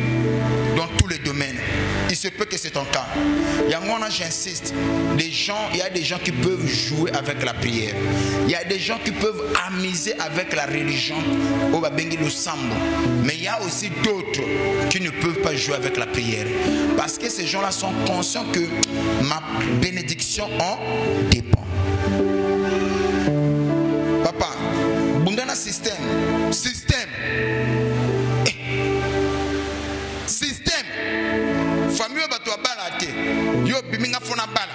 dans tous les domaines. Il se peut que c'est ton cas. J'insiste, il y a des gens qui peuvent jouer avec la prière. Il y a des gens qui peuvent amuser avec la religion. Mais il y a aussi d'autres qui ne peuvent pas jouer avec la prière. Parce que ces gens-là sont conscients que ma bénédiction en dépend. Papa, Bundana système. Famille bato bala te yo biminga fona bala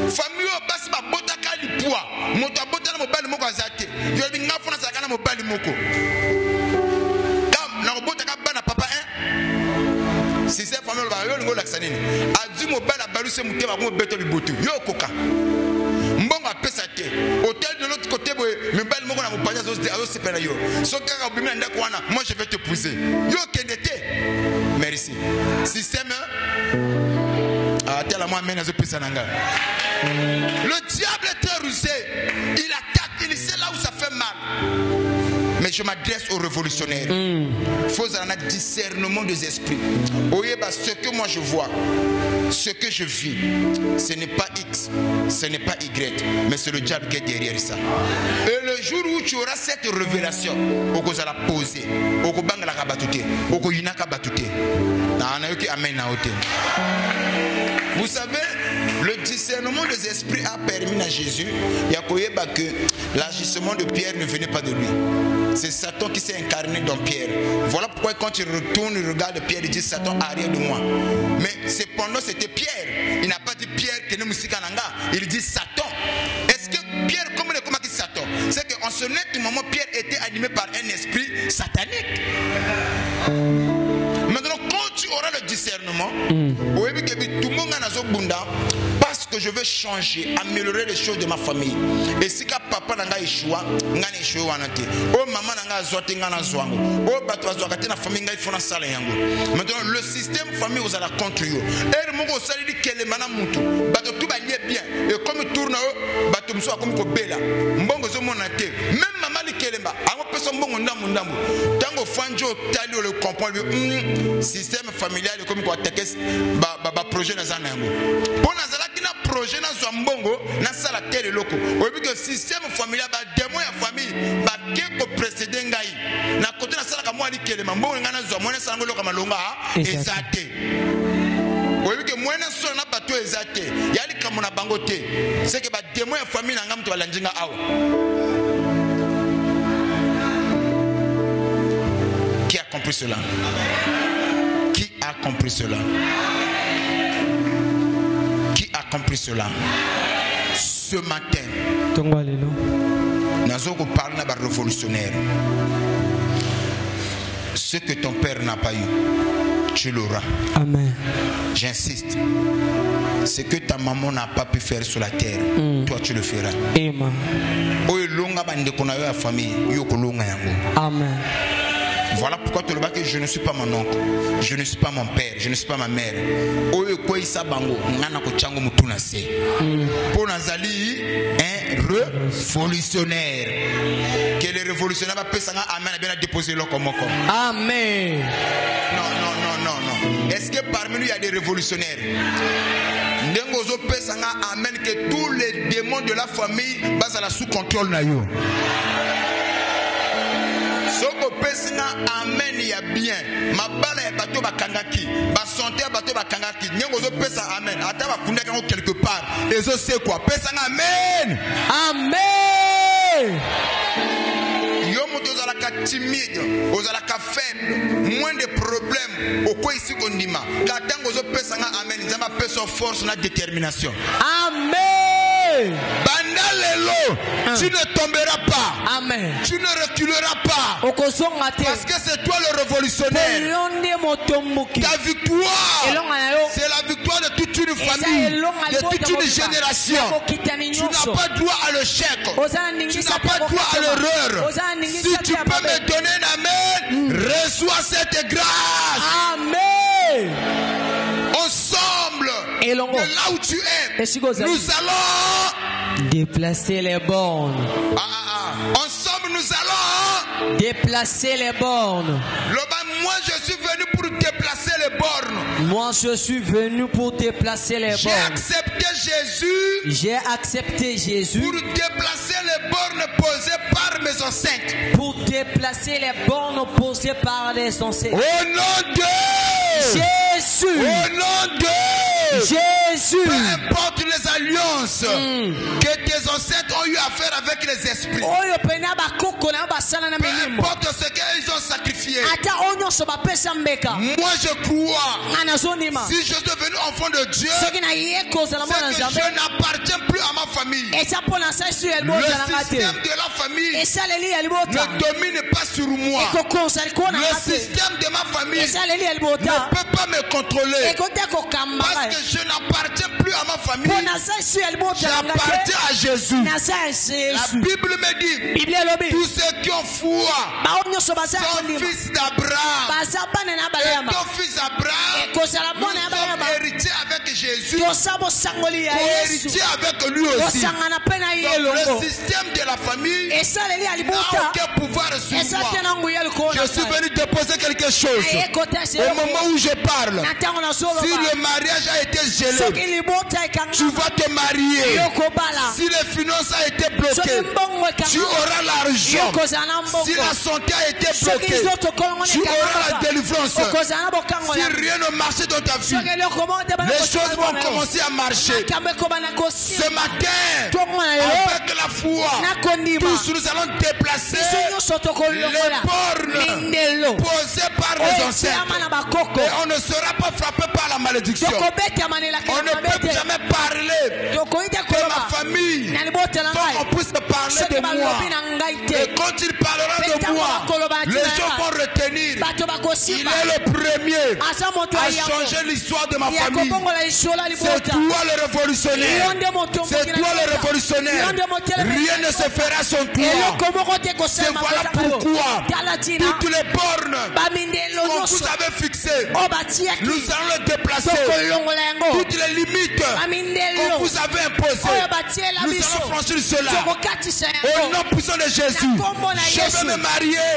famille basi ba botaka lipua moto abota na mobali moko azate yo binga fona saka na mobali moko kam na botaka bana papa si c'est famille ba yo lingo laksanini azu mobali abaluse mutema ko beto libotu yo koka mbongo apesa te hôtel de l'autre côté boy mobali moko na mopanya zo sepena yo so kaka bimina ndako wana moi je vais te pousser yo kendete. Merci. Système. Le diable est rusé. Il attaque, il sait là où ça fait mal. Mais je m'adresse aux révolutionnaires. Il faut un discernement des esprits. Ce que moi je vois, ce que je vis, ce n'est pas X, ce n'est pas Y, mais c'est le diable qui est derrière ça. Et le jour où tu auras cette révélation, on va la poser, on va la rabatouter, on va la rabatouter. Vous savez, le discernement des esprits a permis à Jésus que l'agissement de Pierre ne venait pas de lui. C'est Satan qui s'est incarné dans Pierre. Voilà pourquoi quand il retourne, il regarde Pierre, il dit Satan arrière de moi. Mais cependant c'était Pierre. Il n'a pas dit Pierre que nous il dit Satan. Est-ce que Pierre, comment dit Satan? C'est qu'en ce net moment, Pierre était animé par un esprit satanique. Maintenant, quand tu auras le discernement, parce que je veux changer, améliorer les choses de ma famille. Et si papa n'a échoué, n'a échoué wanate. Oh maman n'a zoté n'a zwango. Oh bato azwakate na famille n'a ifona sala yango. Maintenant le système famille vous allez contre yo. Et mon go sali di kele mana mutu. Bato tout ba lié bien. Et comme tourne bato mso comme ko bela. Mbongo zo monate. Même maman li kelemba. Amo peso mbongo ndambu. Tango fanjo tali le comprendre système familial comme ko attaquer ba projet na zana yango. Pour nazala kina projet na zwambongo na sala tele loko. Oyebi que système familial ba démon ya famille ba ke ko précéder ngai. Na côté na sala ka moi li kelema mbongo ngana zwa mona sango loka malonga ezate. Oyebi que moi na so na bato ezate. Yali kamona bango te. C'est que ba démon ya famille na ngam to balanjinga awa. Qui a compris cela? Qui a compris cela? Qui a compris cela? Ce matin, nous allons parler d'un révolutionnaire. Ce que ton père n'a pas eu, tu l'auras. Amen. J'insiste. Ce que ta maman n'a pas pu faire sur la terre, toi tu le feras. Amen. Amen. Voilà pourquoi tu le vois que je ne suis pas mon oncle, je ne suis pas mon père, je ne suis pas ma mère. Pour Nazali, un révolutionnaire. Que les révolutionnaires va amen déposer le comme amen. Non. Est-ce que parmi nous il y a des révolutionnaires? Amen que tous les démons de la famille basent à la sous-contrôle na yo. Soko pesina amen ya bien. Mabala ya bato bakangaki. Ba santé ya bato bakangaki. Nyengo zo pesa amen. Ata ba kunda kango quelque part. Et zo c'est quoi? Pesa amen. Amen. Yo moto za la ka timide, ozala ka faible, moins de problèmes. Oko ici kondima. Ka tango zo pesa amen. Nzamba pesa force na détermination. Amen. Bandalelo, tu ne tomberas pas. Amen. Tu ne reculeras pas. Parce que c'est toi le révolutionnaire. Ta victoire, c'est la victoire de toute une famille, de toute une génération. Tu n'as pas droit à l'échec. Tu n'as pas droit à l'erreur. Si tu peux me donner un amen, reçois cette grâce. Amen. Ensemble, de là où tu es, nous allons déplacer les bornes. Ensemble, nous allons Déplacer les bornes. Moi je suis venu pour déplacer les bornes. Moi je suis venu pour déplacer les bornes. J'ai accepté Jésus. J'ai accepté Jésus. Pour déplacer les bornes posées par mes ancêtres. Pour déplacer les bornes posées par les ancêtres. Au nom de Jésus. Au nom de Jésus. Peu importe les alliances que tes ancêtres ont eu à faire avec les esprits. Peu importe ce qu'ils ont sacrifié. Moi je crois. Si je suis devenu enfant de Dieu, c'est que je n'appartiens plus à ma famille. Le système de la famille ne domine pas sur moi. Le système de ma famille ne peut pas me contrôler. Parce que je n'appartiens plus à ma famille. J'appartiens à Jésus. La Bible me dit, tous ceux qui ont foi sont fils d'Abraham. Et ton fils Abraham, nous sommes héritiers avec Jésus, co-héritiers avec lui aussi. Donc le système de la famille n'a aucun pouvoir sur moi. Je suis venu te poser quelque chose. Au moment où je parle, si le mariage a été gelé, tu vas te marier. Si les finances ont été bloquées, tu auras l'argent. Si la santé a été bloquée, tu auras la délivrance. Si rien ne marche dans ta vie, les choses vont commencer à marcher. Ce matin, avec la foi, tous nous allons déplacer les bornes posées par les ancêtres. Et on ne sera pas frappé par la malédiction. On ne peut jamais parler de ma famille sans qu'on puisse parler de moi. Et quand il parlera de moi, les gens vont retenir. Il est le premier à changer l'histoire de ma famille. C'est toi le révolutionnaire. C'est toi le révolutionnaire. Rien ne se fera sans toi. C'est voilà pourquoi toutes les bornes qu'on vous avait fixées, nous allons les déplacer. Toutes les limites qu'on vous avait imposées, nous allons franchir cela. Au nom puissant de Jésus, je vais me marier.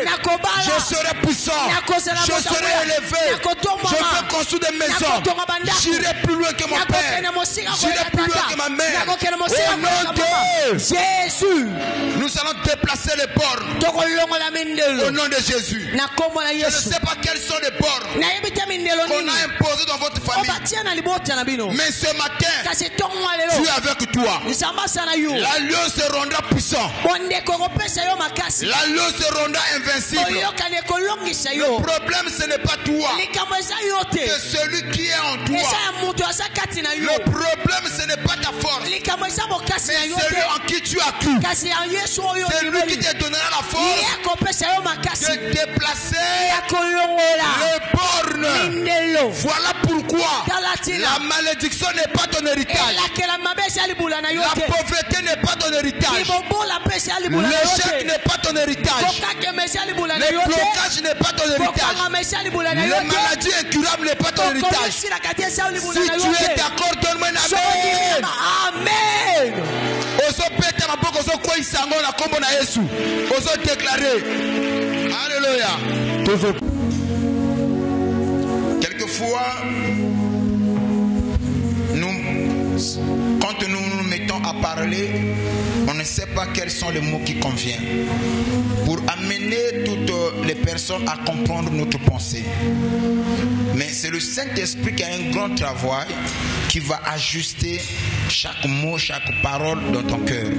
Je serai puissant. Je serai élevé. Je vais construire des maisons. J'irai plus loin que mon père. J'irai plus loin que ma mère. Au nom de Jésus, nous allons déplacer les bornes. Au nom de Jésus. Je ne sais pas quelles sont les bornes qu'on a imposées dans votre famille. Mais ce matin, tu es avec toi. L'alliance se rendra puissant. L'alliance se rendra invincible. Le problème, ce n'est pas toi. C'est celui qui est en toi. Le problème, ce n'est pas ta force. Mais celui en qui tu as cru. C'est lui qui te donnera la force de déplacer les bornes. Voilà pourquoi la malédiction n'est pas ton héritage. La pauvreté n'est pas ton héritage. L'échec n'est pas ton héritage. Le blocage n'est pas ton héritage. La maladie incurable n'est pas ton héritage. Si tu es d'accord, donne-moi un amen. Alléluia. Quelquefois, quand nous nous mettons à parler, on ne sait pas quels sont les mots qui conviennent pour amener toutes les personnes à comprendre notre pensée. Mais c'est le Saint-Esprit qui a un grand travail qui va ajuster chaque mot, chaque parole dans ton cœur.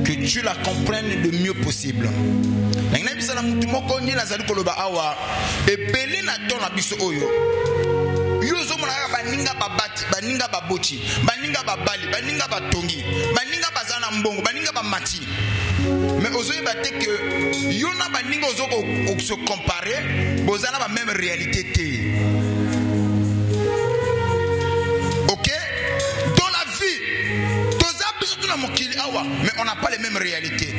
Que tu la comprennes le mieux possible. Baninga babati, baninga babochi, baninga babali, baninga batongi, baninga bazana mbongo, baninga bamati. Mais aujourd'hui, que yona baninga ozoko se comparer, bozana ba même réalité. Ok? Dans la vie, mais on n'a pas les mêmes réalités.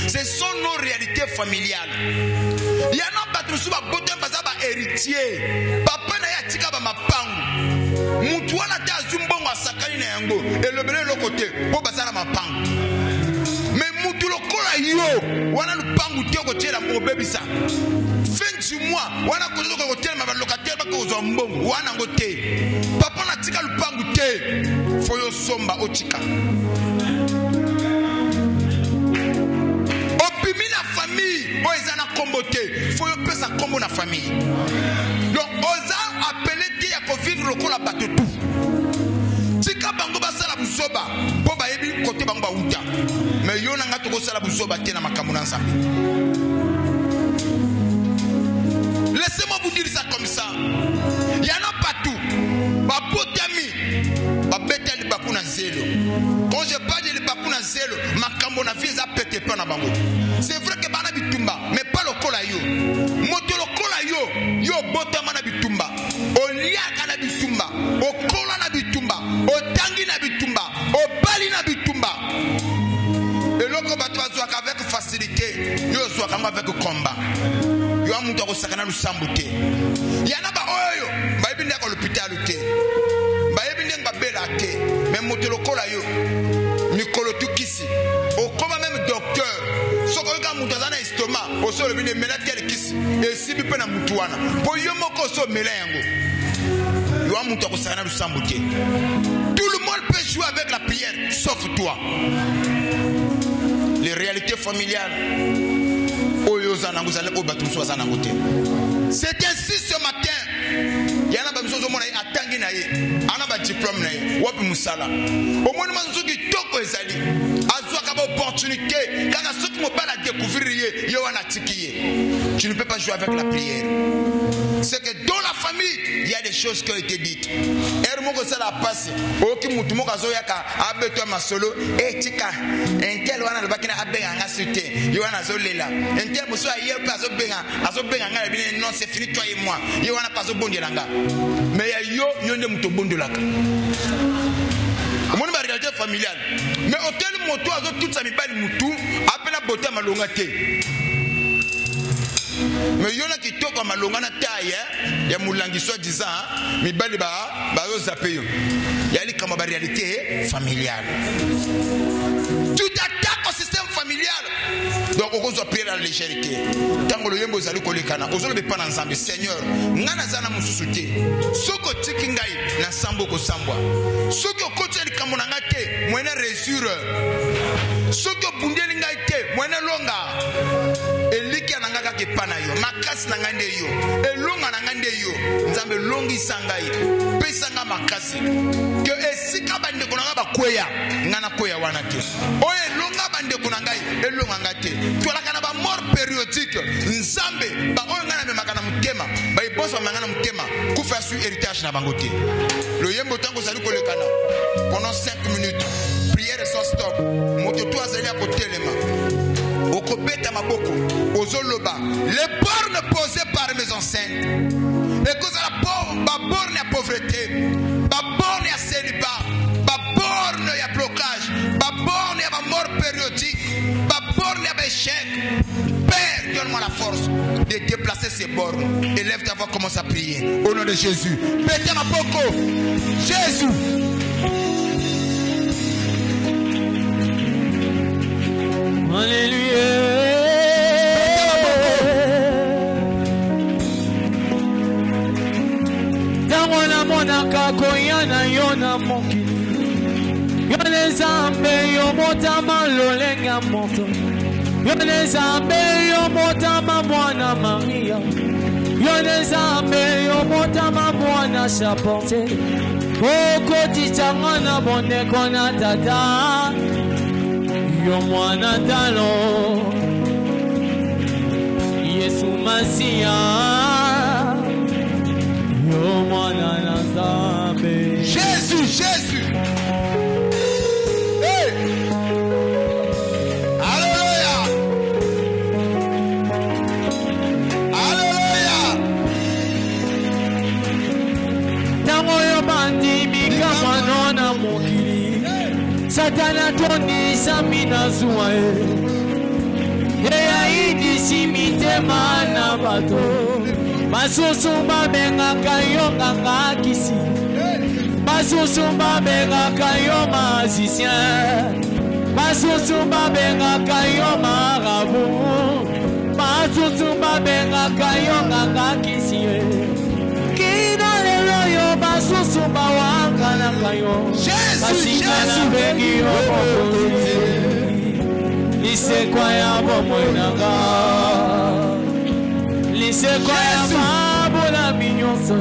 Ce sont nos réalités familiales. Il y en a qui sont héritiers. Papa n'a tika ba mapangu. Mutu wana ta zumbongo asakani na yango. Et le bele le côté pour basala mapangu. Mais mutu lokola yo wana lupangu te ko tiela mo bebisa fin du mois wana ko ko tiela ma locataire ba ko zo mbongo wana ngo te papa na tika lupangu te fo yo somba otika opimi na famille o ezana kombo te fo yo pesa kombo na famille donc oza appelé te ya ko vivre lokola bato tout tika bango basala busoba po ba yebi côté bango ba uta mais yo na ngato ko sala busoba te na makambo na nzambe. Laissez-moi vous dire ça comme ça. Il y en a partout. Babotami, babeteli bakuna zelo. Quand je parle de bakuna zelo, makambo na vie za pété pas na bango. C'est vrai que bana bitumba, mais pas le kola yo. Moto le kola yo botama na bitumba. Oliaka na bitumba, okola na bitumba, otangi na bitumba, obali na bitumba. Et l'autre bateau va avec facilité, yo soit avec combat. Yo amuntu akosakana lusambu te. Yana ba oyo, ba yebi ndako l'hôpital te. Ba yebi ndenge ba bela te. Mais moto lokola yo. Mikolo tukisi. Okoma même docteur. Soko yoka muntu azana estomac, oso le bine mena tel kisi. Et si bi pe na mutu wana. Po yo moko so mela yango. Yo amuntu akosakana lusambu te. Tout le monde peut jouer avec la prière sauf toi. Les réalités familiales. C'est ainsi ce matin. Il y a un diplôme opportunité. Tu ne peux pas jouer avec la prière. C'est que dans la famille, il y a des choses qui ont été dites. Non, c'est fini toi et moi. Mais yo ne muto bondolaka. Mon réalité familiale. Mais hôtel moto azo toute sa mibali mutu appela boté malonga te. Mais yona ki toka malonga na taille ya mulangi so disant mibali ba zo zapeyo. Yali kama ba réalité familiale. Tu t'attaques au système familial. Donc on doit prier dans la légèreté. Tango le yembo zali kolekana, ozolo be pas na nzambe Seigneur, ngana zana mususu te. Soko tiki ngai na sambo ko sambwa. Soko kote likambo na ngate, mwena resure. Soko bundeli ngai te, mwena longa. Eliki anangaka ke pana yo, makasi na ngande yo. Elonga na ngande yo. Nzambe longi sangai. Pesa nga makasi. Que esika bande konanga ba kweya, ngana kweya wana te. Oye longa bande konangai, elonga ngate. Tu as la mort périodique. Nzambe, ba oyo ngana me makana mutema, ba iboso mangana mutema, kufa sur héritage na bangote. Le yembo tango zali kolekana. Pendant 5 minutes, prière sans stop. Moto to azali a kotelema. Okobeta maboko, ozoloba. Les bornes posées par mes enceintes. Et cause à la pauvre, ba borne à pauvreté, ba borne à célibat, ba borne à blocage, ba borne à mort périodique, ba borne à échec. Père, donne-moi la force de déplacer ces bornes. Élève ta voix, commence à prier. Au nom de Jésus. Pète ma boko. Jésus. Alléluia. Monaka koyana yona moki yone zambe yo motama lolenga moto yone zambe yo motama mwana Maria yone zambe yo motama mwana Chaporte oko tichanga na bonde kona tata yo mwana talo Yesu Masia. Jésus, Jésus. Hey. Alléluia. Alléluia. Tango yo bandi mika manona mokili. Satana toni samina zuwa yaidi simite mana bato. Basusu babengaka yo nganga kisi. Basusu babengaka yo magicien. Basusu babenga kayo marabu. Basusu babenga kayo nganga kisiye. Kina lelo yo basusu bawanga na kayo. Jésus, Jésus, bengi yo bokote. Lise kwa ya bomwenanga. Lise kwa ya mabula minyonso.